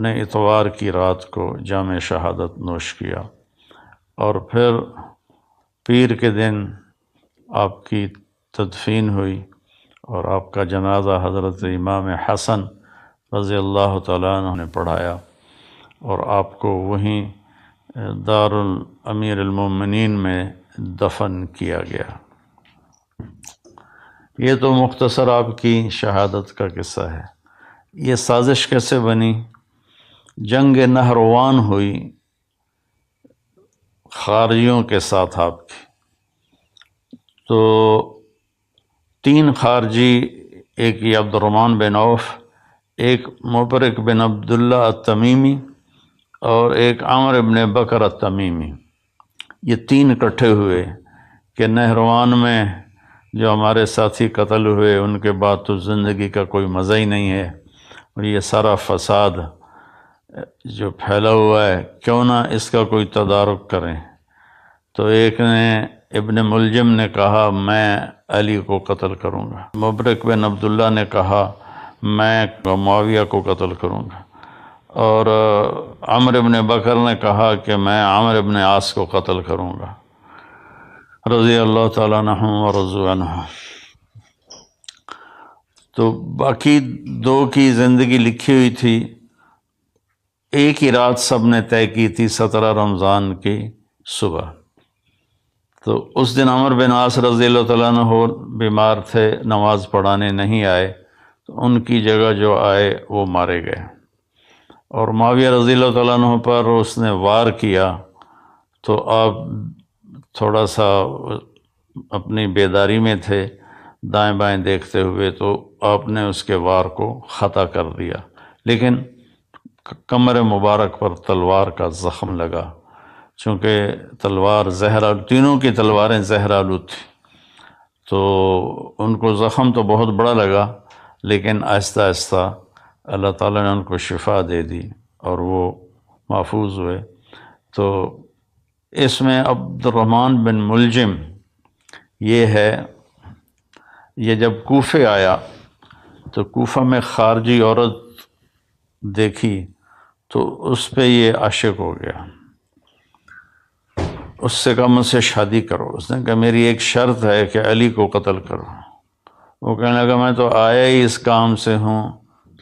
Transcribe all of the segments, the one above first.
نے اتوار کی رات کو جام شہادت نوش کیا، اور پھر پیر کے دن آپ کی تدفین ہوئی، اور آپ کا جنازہ حضرت امام حسن رضی اللہ تعالیٰ عنہ نے پڑھایا، اور آپ کو وہیں دار الامیر المومنین میں دفن کیا گیا۔ یہ تو مختصر آپ کی شہادت کا قصہ ہے۔ یہ سازش کیسے بنی؟ جنگ نہروان ہوئی خارجیوں کے ساتھ آپ کی، تو 3 خارجی، ایک یہ عبد الرحمن بن عوف، ایک مبرک بن عبداللہ التمیمی، اور ایک عامر بن بکر التمیمی، یہ 3 اکٹھے ہوئے کہ نہروان میں جو ہمارے ساتھی قتل ہوئے ان کے بعد تو زندگی کا کوئی مزہ ہی نہیں ہے، اور یہ سارا فساد جو پھیلا ہوا ہے کیوں نہ اس کا کوئی تدارک کریں۔ تو ایک نے ابن ملجم نے کہا میں علی کو قتل کروں گا، مبرک بن عبداللہ نے کہا میں معاویہ کو قتل کروں گا، اور عمرو بن بکر نے کہا کہ میں عامر بن عاص کو قتل کروں گا، رضی اللہ تعالیٰ عنہ ورضوا عنہ۔ تو باقی 2 کی زندگی لکھی ہوئی تھی، ایک ہی رات سب نے طے کی تھی، 17 رمضان کی صبح۔ تو اس دن عمر بن عاص رضی اللہ تعالیٰ عنہ بیمار تھے، نماز پڑھانے نہیں آئے، تو ان کی جگہ جو آئے وہ مارے گئے، اور معاویہ رضی اللہ تعالیٰ عنہ پر اس نے وار کیا، تو آپ تھوڑا سا اپنی بیداری میں تھے، دائیں بائیں دیکھتے ہوئے، تو آپ نے اس کے وار کو خطا کر دیا، لیکن کمر مبارک پر تلوار کا زخم لگا، چونکہ تلوار زہر، تینوں کی تلواریں زہر آلود تھیں، تو ان کو زخم تو بہت بڑا لگا، لیکن آہستہ آہستہ اللہ تعالیٰ نے ان کو شفا دے دی اور وہ محفوظ ہوئے۔ تو اس میں عبد الرحمن بن ملجم یہ ہے، یہ جب کوفے آیا تو کوفہ میں خارجی عورت دیکھی تو اس پہ یہ عاشق ہو گیا، اس سے کہا مجھ سے شادی کرو۔ اس نے کہا میری ایک شرط ہے کہ علی کو قتل کرو۔ وہ کہنے لگا میں تو آیا ہی اس کام سے ہوں،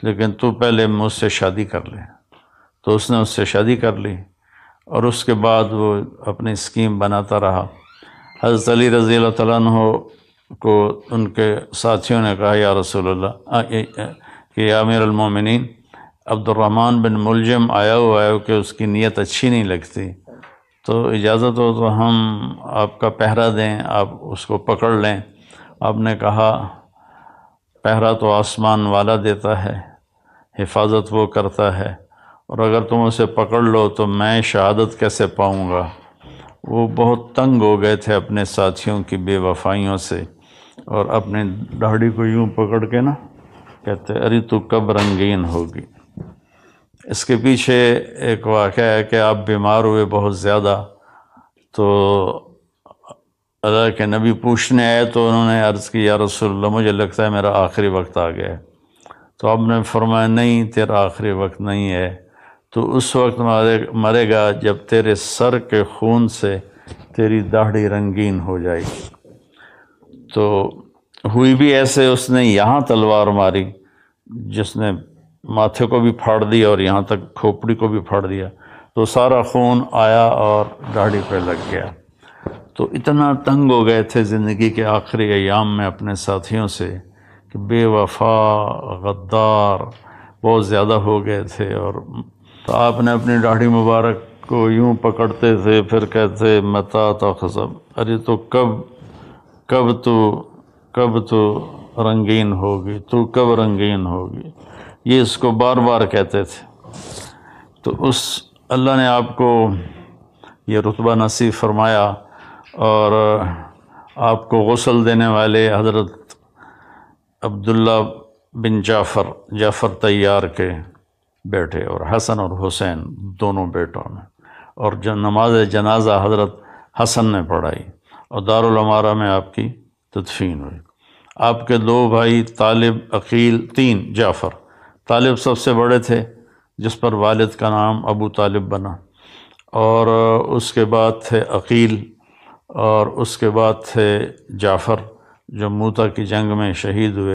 لیکن تو پہلے مجھ سے شادی کر لے۔ تو اس نے اس سے شادی کر لی، اور اس کے بعد وہ اپنی اسکیم بناتا رہا۔ حضرت علی رضی اللہ تعالیٰ عنہ کو ان کے ساتھیوں نے کہا یا رسول اللہ کہ یا امیر المومنین، عبد الرحمن بن ملجم آیا ہوا ہے کہ اس کی نیت اچھی نہیں لگتی، تو اجازت ہو تو ہم آپ کا پہرا دیں، آپ اس کو پکڑ لیں۔ آپ نے کہا پہرا تو آسمان والا دیتا ہے، حفاظت وہ کرتا ہے، اور اگر تم اسے پکڑ لو تو میں شہادت کیسے پاؤں گا؟ وہ بہت تنگ ہو گئے تھے اپنے ساتھیوں کی بے وفائیوں سے، اور اپنی داڑھی کو یوں پکڑ کے نا کہتے ارے تو کب رنگین ہوگی۔ اس کے پیچھے ایک واقعہ ہے کہ آپ بیمار ہوئے بہت زیادہ، تو اللہ کے نبی پوچھنے آئے تو انہوں نے عرض کی یا رسول اللہ مجھے لگتا ہے میرا آخری وقت آ گیا ہے۔ تو آپ نے فرمایا نہیں، تیرا آخری وقت نہیں ہے، تو اس وقت مرے گا جب تیرے سر کے خون سے تیری داڑھی رنگین ہو جائے گی۔ تو ہوئی بھی ایسے، اس نے یہاں تلوار ماری جس نے ماتھے کو بھی پھاڑ دیا اور یہاں تک کھوپڑی کو بھی پھاڑ دیا، تو سارا خون آیا اور داڑھی پہ لگ گیا۔ تو اتنا تنگ ہو گئے تھے زندگی کے آخری ایام میں اپنے ساتھیوں سے کہ بے وفا، غدار بہت زیادہ ہو گئے تھے، اور تو آپ نے اپنی داڑھی مبارک کو یوں پکڑتے تھے، پھر کہتے متا تخزب، ارے تو کب تو رنگین ہوگی، تو کب رنگین ہوگی، یہ اس کو بار بار کہتے تھے۔ تو اس اللہ نے آپ کو یہ رتبہ نصیب فرمایا، اور آپ کو غسل دینے والے حضرت عبداللہ بن جعفر طیار کے بیٹے، اور حسن اور حسین دونوں بیٹوں نے، اور جو نماز جنازہ حضرت حسن نے پڑھائی، اور دارالعمارہ میں آپ کی تدفین ہوئی۔ آپ کے 2 بھائی طالب، عقیل، 3 جعفر، طالب سب سے بڑے تھے، جس پر والد کا نام ابو طالب بنا، اور اس کے بعد تھے عقیل، اور اس کے بعد تھے جعفر جو موتا کی جنگ میں شہید ہوئے۔